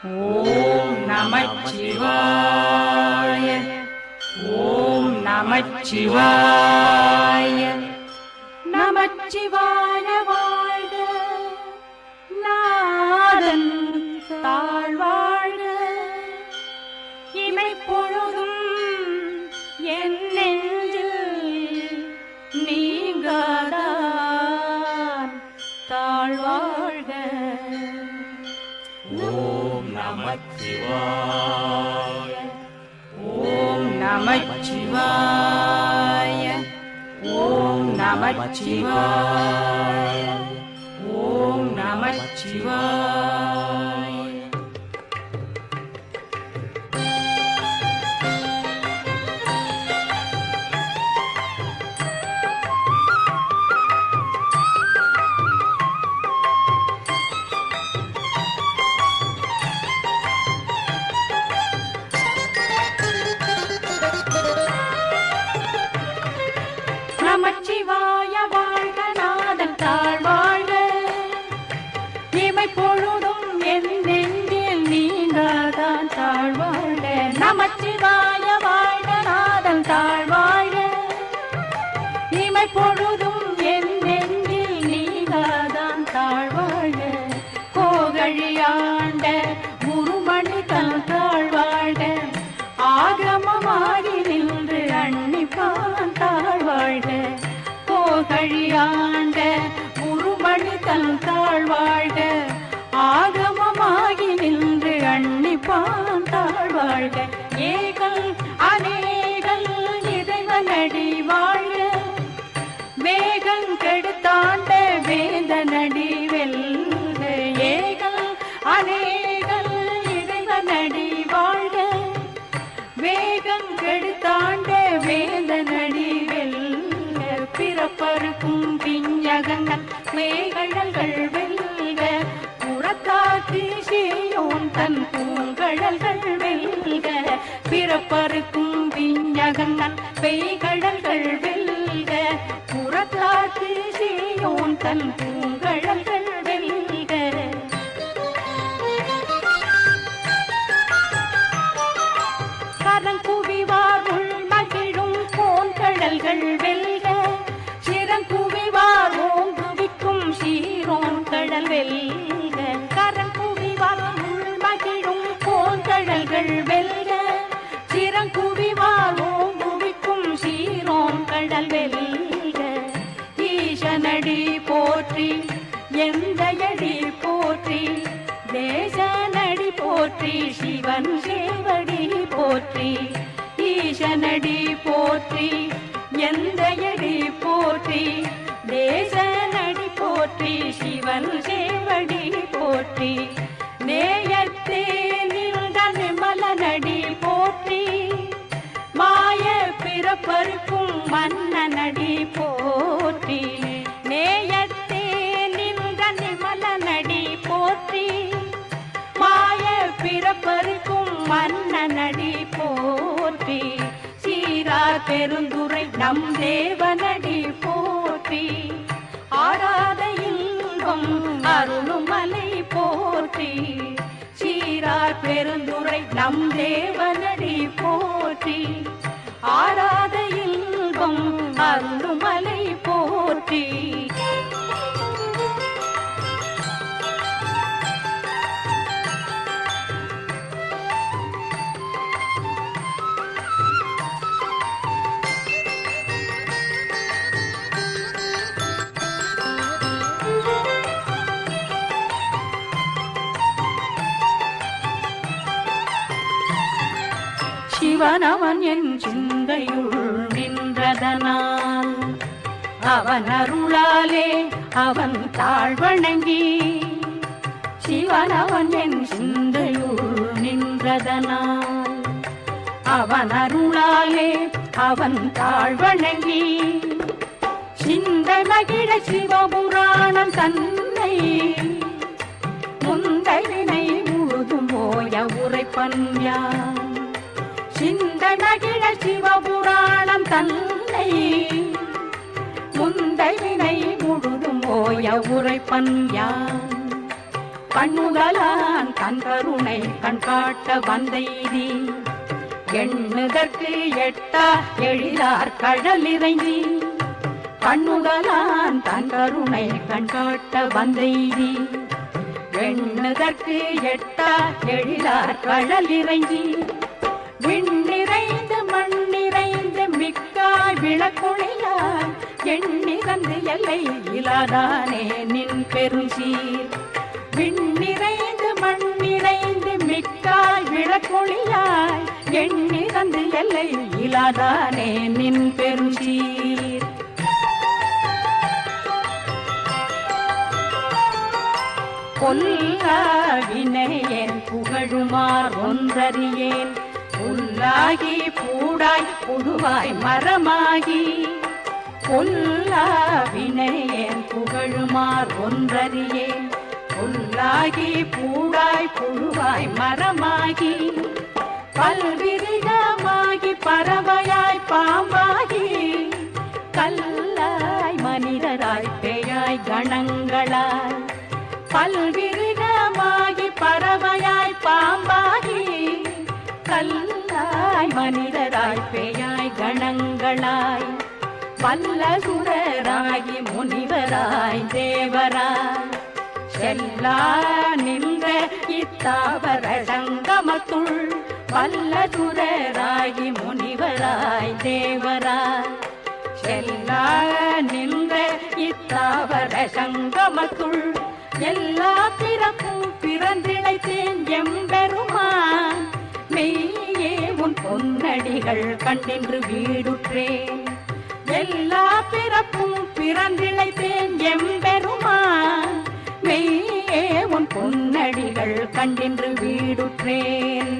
ஓம் நமச்சிவாய. ஓம் நமச்சிவாய. நமச்சிவாய வாழ்க, நாதன் தாழ்வாழ்க. இமைப்பொழுதும் என் நெஞ்சில் நீங்காதான் தாழ்வாழ்க. ஓம் நமச்சிவாய. ஓம் நமச்சிவாய. ஓம் நமச்சிவாய. ஓம் நமச்சிவாய. நமச்சிவாய வாழ்க, நாதன் தாழ்வாழ்க. இமைப்பொழுதும் என் நெஞ்சில் நீங்காதான் தாழ்வாழ்க. நமச்சிவாய வாழ்க, நாதன் தாழ்வாழ்க. இமைப்பொழுதும் என் நெஞ்சில் நீங்காதான் தாழ்வாழ்க. கோகழியாண்ட குருமணி தன் தாழ்வாழ்க. ஆகமமாகி நின்று அன்னிப்பான் தாழ்வாழ்க. கோகழியாண்ட குருமணி தன் தாழ்வாழ்க. ஆகமமாகி நின்று அன்னிப்பான் தாழ்வாழ்க. ஏகல் அநேகல் இறைவனடி வாழ்க. வேகன் கெடுத்தாண்ட வேந்தனடி வெல்க. ஏகல் அநேகல் இறைவனடி வாழ்க. வேகம் கெடுத்தாண்ட வேந்தனடி வெல்க. பிறப்பருக்கும் பிஞ்சகங்கள் மேகழல்கள் வெல்க. புறத்தாக்கு செய்யோன் தன் பூங்கழல்கள் வெல்க. பிறப்பருக்கும் பிஞ்சகங்கள் பெய்கழல்கள் வெல்க. புறத்தாக்கு செய்யோன் தன் பூங்கழல்கள் வெல்க. கரங்குவிவார் உள் மகிழும் போன்கடல்கள் வெல்க. சிறங்குவிவார் ஓங்குவிக்கும் சீரோன் கடல் வெல்க. கரங்குவிவார் உள் மகிழும் போன்கடல்கள் வெல்க. சிறங்குவிவார் ஓங்குவிக்கும் சீரோன் கடல் வெல்க. ஈசனடி போற்றி எந்தையடி போற்றி. தேசனடி போற்றி சிவன் சேவடி போற்றி. ஈசனடி போற்றி எந்தையடி போற்றி. தேசனடி போற்றி சிவன் சேவடி போற்றி. நேயத்தே நின்ற நிமலனடி போற்றி. மாய பிறப்பருக்கும் மன்னனடி போற்றி. நேயத்தே நின்ற நிமலனடி போற்றி. மாய பிறப்பருக்கும் மன்னனடி போற்றி. சீரா பெருந்துரை நம் தேவனடி போற்றி. ஆராத இன்பம் அருளுமலை போற்றி. சீரா பெருந்துரை நம் தேவனடி போற்றி. ஆராத இன்பம் அருளுமலை போற்றி. சிவனவன் என் சிந்தையுள் நின்றதனால். அவன் அருளாலே அவன் தாழ்வணங்கி. சிவனவன் என் சிந்தையுள் நின்றதனால். அவன் அருளாலே அவன் தாழ்வணங்கி. சிந்தை மகிழ சிவபுராணம் தன்னை. முந்தைவினை முழுதும் போய உரைப்பன் யான். சிந்தை மகிழ சிவபுராணம் தன்னை. முந்தைவினை முழுதும் போய உரைப்பன் யான். கண்ணுதலான் தன் கருணை கண்காட்ட வந்தைதி எண்ணுதற்கு எட்டா எழிலார் கடல் இறைந்தி கண்ணுதலான் தன் கருணை கண்காட்ட வந்தைதி எண்ணுதற்கு எட்டா எழிலார் கடல் இறைஞ்சி விண்ணிறைந்து மண்ணிறைந்து மிக்காய் விளக்குழியார் எண்ணிறந்து எல்லை இலாதானே நின் பெருசீர் விண்ணிறைந்து மண்ணிறைந்து மிக்காய் விளக்குழியாய் எண்ணிறந்து எல்லை இலாதானே நின் பெருசீர் பொல்லாவினையேன் புகழுமார் ஒன்றறியேன் புல்லாகி பூடாய் புழுவாய் மரமாகி பொல்லாவினையேன் புகழுமார் ஒன்றறியேன் புல்லாகி பூடாய் புழுவாய் மரமாகி பல்விருகமாகி பறவையாய் பாம்பாகி கல்லாய் மனிதராய் பேயாய் கணங்களாய் பல்விருகமாகி பறவையாய் பாம்பாகி கல்லாய் மனிதராய் பேயாய் கணங்களாய் பல்லசுரராகி முனிவராய் தேவராய் செல்லா நின்ற இத்தாவர சங்கமத்துள் பல்லசுரராகி முனிவராய் தேவராய் செல்லா நின்ற இத்தாவர சங்கமத்துள் எல்லா பிறப்பும் பிறந்திழைத்தேன் எம்பெருமான் மெய்யே உன் பொன்னடிகள் கண்டின்று வீடுற்றேன் எல்லா பிறப்பும் பிறந்திழைத்தேன் எம்பெருமான் மெய்யே உன் பொன்னடிகள் கண்டின்று வீடுற்றேன்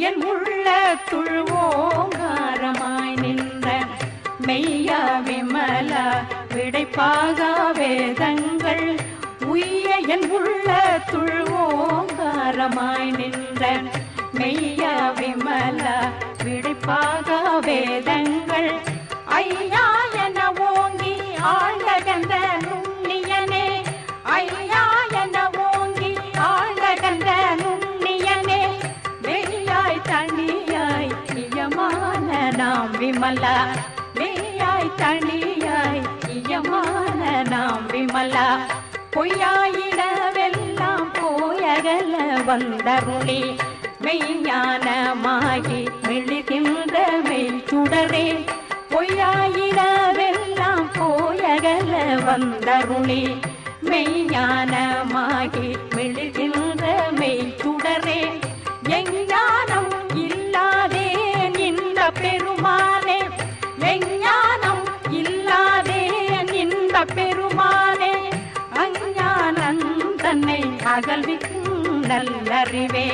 என் உள்ளத்துள் ஓங்காரமாய் நின்ற மெய்யா விமல விடைப்பாக வேதங்கள் உய்ய என் உள்ளத்துள் ஓங்காரமாய் நின்ற மெய்யா விமல விடைப்பாக வேதங்கள் ஐயா என ஓங்கி ஆழ்ந்தகந்த நுண்ணியனே ஐயா என ஓங்கி ஆழ்ந்தகந்த நுண்ணியனே தனியாய் இயமான நாம் விமலா மெய்யாய் தனியாய் இயமான நாம் விமலா பொய்யாயிடவெல்லாம் போயகல வந்தருளி மெய்ஞானமாகி மெழுகின்ற மெய் சுடரே பொய்யாயிடவெல்லாம் போயகல வந்தருளி மெய்ஞானமாகி மெழுகின்ற மெய் சுடரே எஞ்ஞானம் இல்லாதே நின்ற பெருமானே எஞ்ஞானம் இல்லாதே நின்ற பெருமானே அஞ்ஞானம் தன்னை அகழ்விக்கும் நல்லறிவே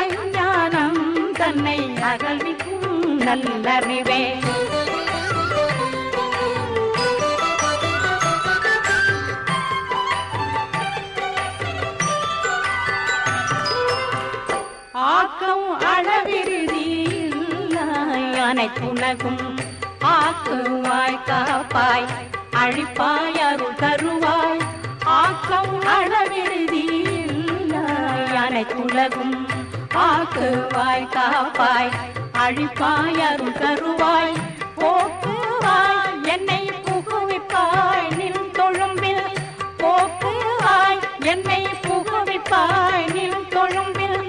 அஞ்ஞானம் தன்னை அகழ்விக்கும் நல்லறிவே ஆக்கம் அளவிருதியில்லாய் அனைத்துலகும் ஆக்குவாய் காப்பாய் அழிப்பாய் அருள் தருவாய் ஆக்கம் அளவிருதியில்லாய் அனைத்துலகும் ஆக்குவாய் காப்பாய் அழிப்பாய் அருள் தருவாய் போக்குவாய் என்னை புகுவிப்பாய் நின் தொழும்பில் போக்குவாய் என்னை புகுவிப்பாய் நின் தொழும்பில்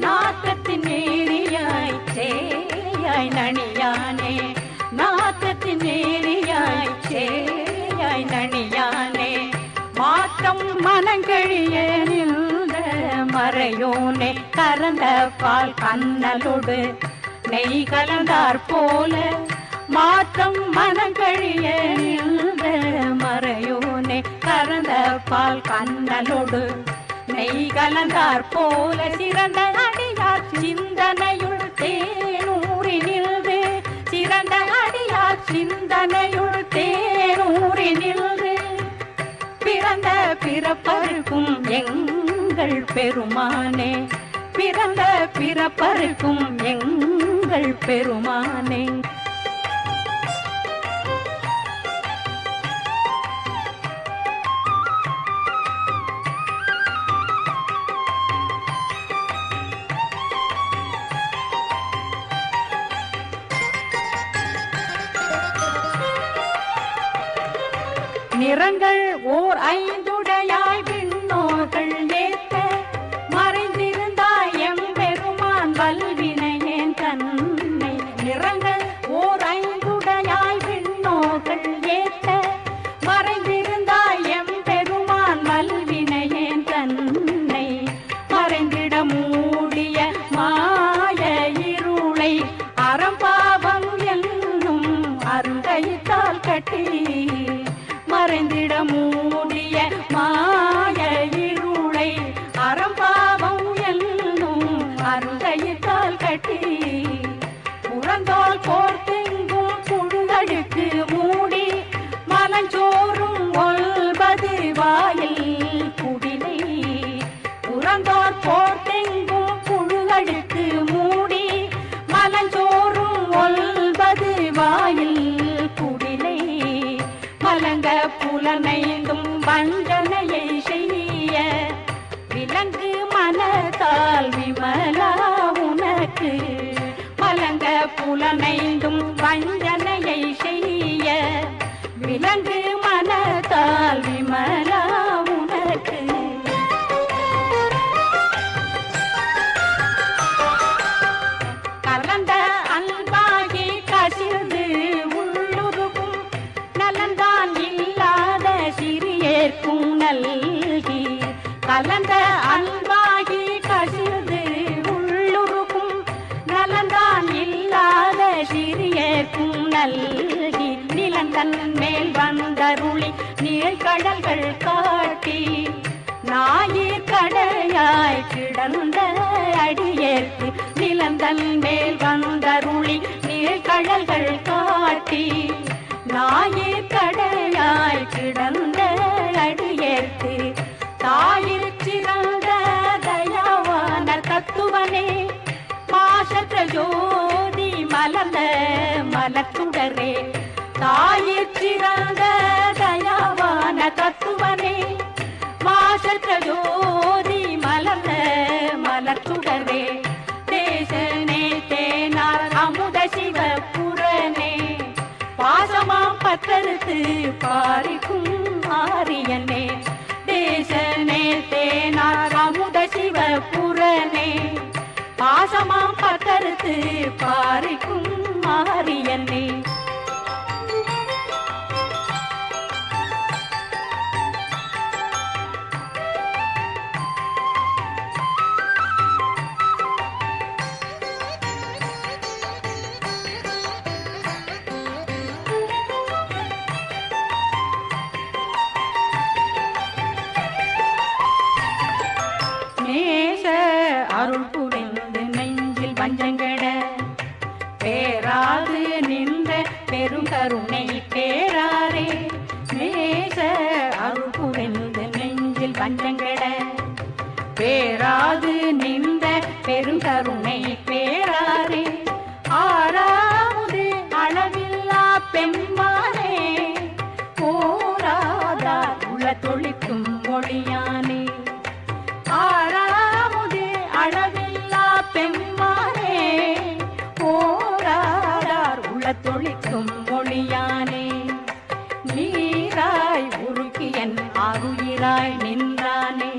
நாக்கத்தின் நேரியாய் சேயாய் நணியானே நாக்கத்தின் நேரியாய் சேயாய் நணியானே மாற்றம் மனங்கழிய நின்ற மறையோனே கறந்த பால் கண்ணலோடு நெய் கலந்தார் போல மாற்றம் மனங்கழிய நின்ற மறையோனே கறந்த பால் கண்ணலோடு நெய் கலந்தார் போல சிறந்த அடியார் சிந்தனையுள் தேனூறி நின்று சிறந்த அடியார் சிந்தனையுள் தேனூறி நின்று பிறப்பறுக்கும் எங்கள் பெருமானே, பிறந்த பிறப்பறுக்கும் எங்கள் பெருமானே. நிறங்கள் ஓர் ஐந்துடையாய் விண்ணோர்கள் ஏத்த மறைந்திருந்தாய் எம்பெருமான் வல்வினையேன் தன்னை. நிறங்கள் ஓர் ஐந்துடையாய் விண்ணோர்கள் ஏத்த மறைந்திருந்தாய் எம்பெருமான் வல்வினையேன் தன்னை. மறைந்திட மூடிய மாய இருளை அறம்பாவம் என்னும் அருங்கைத்தால் கட்டி, மறைந்திட மூடிய மாய இருளை அறம்பாவம் என்னும் அருங்கைத்தால் கட்டி, புறந்தோல் போர்த்தெங்கும் புழுதழுக்கு மூடி மலஞ்சோறும் ஒல்பது வாயில் குடிலை. புறந்தோல் போர்த்தெங்கும் புழுதழுக்கு மூடி மலஞ்சோறும் ஒல்பது வாயில் குடிலை. மலங்க புலனைந்தும் வஞ்சனையை செய்ய விலங்கு மனத்தால் விமலா உனக்கு. மலங்க புலனைந்தும் வஞ்சனையை செய்ய விலங்கு மனத்தால் விமலா உனக்கு. கலந்த அன்பாகி கசிந்து உள்ளுருகும் நலந்தான் இல்லாத சிறியேற்கும் நல்கி. கலந்த அன்பாகி கசிந்து உள்ளுருகும் நலந்தான் இல்லாத சிறியேற்கும் நல்கி. நிலந்தன் மேல் வந்தருளி நீழ்கடல்கள் காட்டி, ஞாயிற் கடையாய் கிடந்த அடியேற்கு. நிலந்தன் மேல் வந்தருளி நீழ்கடல்கள் காட்டி, ஞாயிற் கடையாய் கிடந்த அடியேற்கு. தாயிற் சிறந்த தயாவான தத்துவனே, பாசற்ற ஜோதி மலர்ந்த மலத்துடரே. தாயிற் சிறந்த தயாவான தத்துவனே, பாசற்ற ஜோதி மலர்ந்த மலத்துடரே. தேசனே தேனார் அமுத சிவ புரனே, பாசமாம் பத்தறுத்து பாரிக்கும் ஆரியனே. தேசனே தேனார் அமுத சிவ புரனே, பாசமாம் பத்தறுத்து பாரிக்கும் ஆரியனே. நேச அருள் புரிந்து நெஞ்சில் வஞ்சங்கட பேராது நின்ற பெருங்கருணை பேராரே. நேச அருள் புரிந்து நெஞ்சில் வஞ்சங்கட பேராது நின்ற பெருங்கருணை பேராரே. ஆறாவது அளவில்லா பெம்மானே, போராதார் உள்ள தொழிக்கும் மொழியானே. ஆறாவது அளவில்லா பெம்மானே, போராடார் உள்ள தொழிக்கும் மொழியானே. நீராய் உருக்கியன் ஆருயிராய் நின்றானே,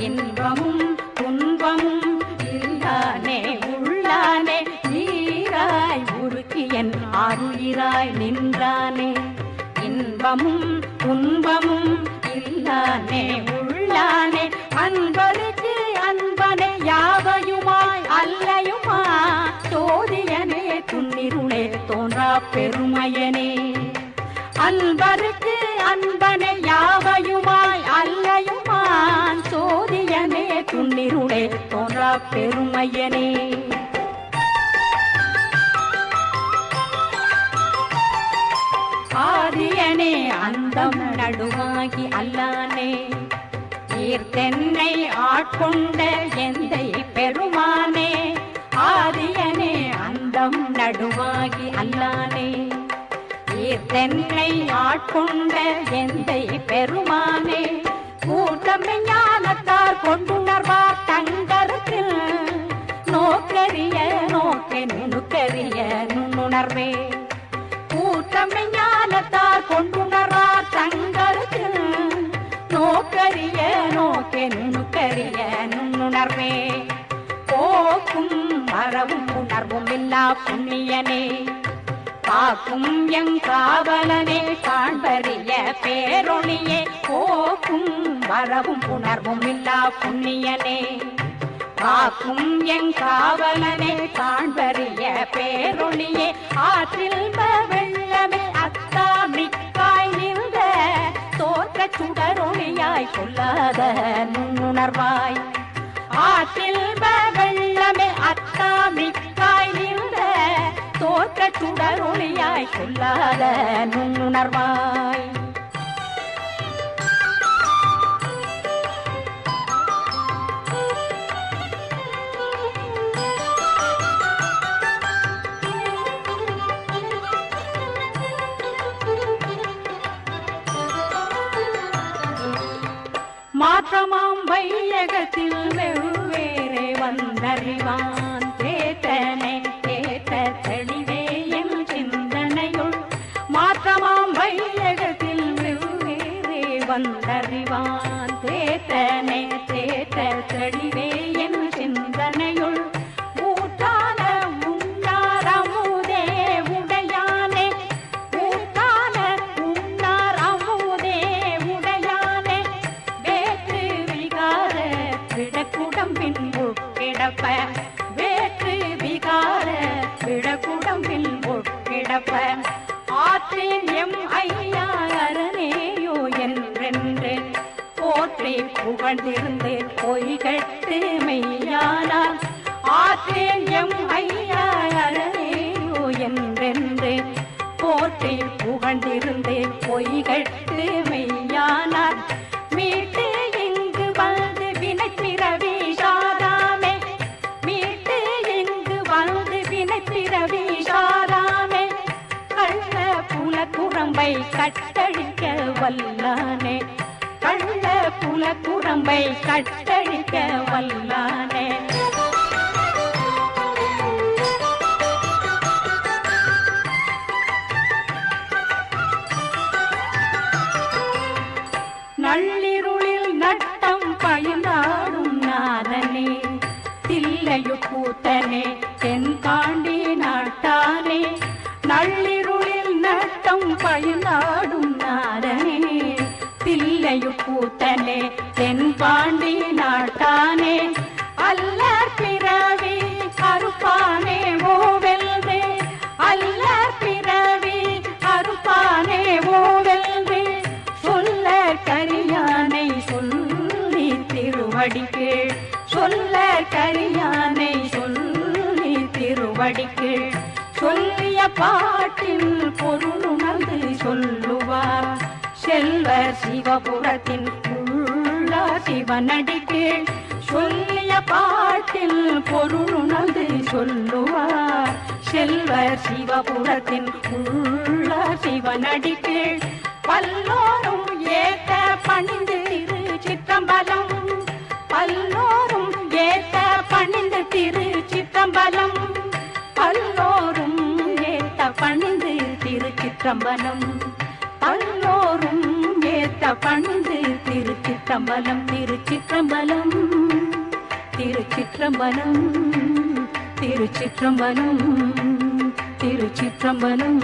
இன்பமும் துன்பமும் இல்லானே உள்ளானே. நீராய் உருக்கியன் ஆருயிராய் நின்றானே, இன்பமும் துன்பமும் இல்லானே உள்ளானே. அன்பருக்கு அன்பனே யாவையுமாய் அல்லையுமா, சோதியனே துன்னிருளே தோன்றா பெருமையனே. அன்பருக்கு அன்பனே யாவையுமாய் அல்லையுமான், சோதியனே துன்னிருளே தோன்றா பெருமையனே. ஆதியனே அந்தம் நடுவாகி அல்லானே, ஈர்த்தென்னை ஆட்கொண்ட எந்தை பெருமானே ஆரியனே அந்தம் நடுவாகி அல்லானே ஈர்த்தென்னை ஆட்கொண்ட எந்தை பெருமானே கூட்டமை ஞானத்தார் கொண்டுணர்வார் தங்கரத்தில் நோக்கரிய நோக்கே நுணுக்கரிய நுண்ணுணர்வே கூட்டமை ஞானத்தார் கொண்டுணர்வார் தங்கரத்தில் நோக்கரிய நோக்கே நுணுக்கரிய நுண்ணுணர்வே போக்கும் மரவும் உணர்வும் இல்லா புண்ணியனே காக்கும் எங் காவலனே காண்பறிய பேரொளியே போக்கும் வரவும் உணர்வும் இல்லா புண்ணியனே காக்கும் எங் காவலனே காண்பறிய பேரொளியே ஆற்றில் வெள்ளமே அத்தா மிக்காய் நின்ற தோற்ற சுடரொளியாய் சொல்லாத நுண்ணுணர்வாய் ஆற்றில் வெள்ளமே அத்தா மிக்காய் நின்ற தோற்ற சுடரொளியாய் சொல்லாத நுண்ணுணர்வாய் மாற்றமாம் வையகத்தில் வெவ்வேறே வந்தறிவான் தேத்தனை தேத்த தெளிவே என் சிந்தனையுள் மாற்றமாம் வையகத்தில் வெவ்வேறே வந்தறிவான் தேத்தனை தேத்த தெளிவே என் சிந்தனையுள் ஊற்றான உண்ணார் அமுதே உடையானே ஊற்றான உண்ணார் அமுதே உடையானே வேற்று விகார விடக்குடம்பின் உட்கிடப்ப வேற்று விகார விடக்குடம்பின் உட்கிடப்ப ஆற்றின் எம் ஐயா அரணேயோ என்றென்று போற்றி புகழ்ந்திருந்து பொய்கட்டு மெய்யானார் ஆற்றின் எம் ஐயா அரணேயோ என்றென்று போற்றி புகழ்ந்திருந்து பொய்கட்டு மெய்யானார் மீட்டு இங்கு வந்து வினை பிறவி சாராமே மீட்டு இங்கு வந்து வினை பிறவி சாராமே கள்ள புல குரம்பை கட்டழிக்க வல்லானே கள்ள புல குரம்பை கட்டழிக்க வல்லானே நள்ளிருளில் நட்டம் பயனாடும் நாதனே தில்லையு கூத்தனே தென் தாண்டி நாட்டானே நள்ளிருளில் நட்டம் பயனாடும் நாதனே தில்லையு கூத்தனே தென் பாண்டி நாட்டானே அல்லற் பிறவி அறுப்பானே ஓவெல்வே அல்லற் பிறவி அறுப்பானே ஓவெல்வே சொல்ல கரியானை சொல்லி திருவடிக்கு சொல்ல கரியானை சொல்லி திருவடிக்கு சொல்லிய பாட்டில் பொருளுணர்ந்து சொல்லுவார் செல்வர் சிவபுரத்தின் உள்ள சிவனடிக்கு சொல்லிய பாட்டில் பொருளுணர்ந்து சொல்லுவார் செல்வர் சிவபுரத்தின் உள்ள சிவனடிக்கு பல்லோரும் ஏத்த பணிந்து திரு சிற்றம்பலம் பல்லோரும் ஏத்த பணிந்து திரு சிற்றம்பலம் பல்லோரும் ஏத்த பணிந்து திரு சிற்றம்பலம் பல்லோரும் ஏத்த பணிந்து திரு சிற்றம்பலம் திருச்சிற்றம்பலம் திருச்சிற்றம்பலம் திருச்சிற்றம்பலம் திருச்சிற்றம்பலம்